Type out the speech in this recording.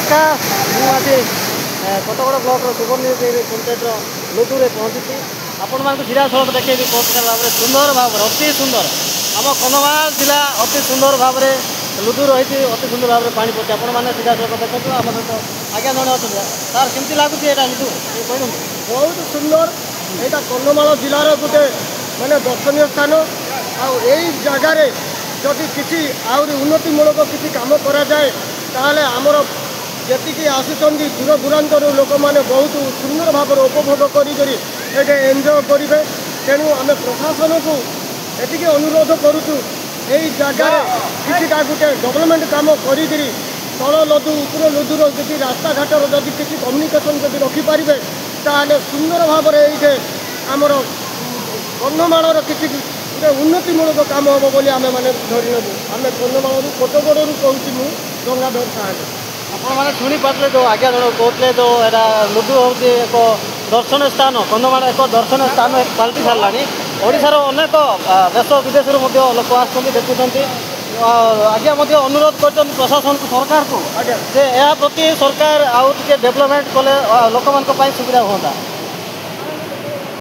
नमस्कार मुझे कोटगड़ ब्लॉक सुवर्णगिरी पंचायत लुदुरे पहुँची आपण मानक सीधा सड़क देखे बहुत भाव में सुंदर भाव अति सुंदर आम कंधमाल जिला अति सुंदर भाव में लुदु रही अति सुंदर भाव में पानी पड़े आपण मैंने सीधा सड़क देखते आम सहित आज्ञा जड़े अच्छा तार केमती लगुच लुदु कह बहुत सुंदर यहाँ कंधमाल जिलार गोटे माने दर्शनीय स्थान आई जगार जदि किसी आहरी उन्नतिमूलक किसी कम करा जाए ताहले आमर जी आसुँच दूर दूरांतर लोक मैंने बहुत सुंदर भाव उपभोग करें एंजय करेंगे तेणु आम प्रशासन को ये अनुरोध करुचु यही जगार किसी गोटे डेवलपमेंट कम कर तल लदु उपर लदुर जी रास्ता घाटर जदि किसी कम्युनिकेशन जब रखिपारे ताहले सुंदर भाव में ये आमर कंधमाल किसी उन्नतिमूलक काम हम बोली आम मैंने धरी नबू आम कंधमाल कोटगड़ कहूँ मुझे गंगाधर साहब आपने शुणी पारे जो आज्ञा जन कहते जो यहाँ लुदु हूँ एक दर्शन स्थान कंधमाल एक दर्शन स्थान पलटि सारा ओडार अनेक देश विदेश लोक आसुँच देखुं आज्ञा अनुरोध कर प्रशासन को सरकार को जे प्रति सरकार आउ डेवलपमेंट कले लोक सुविधा हाँ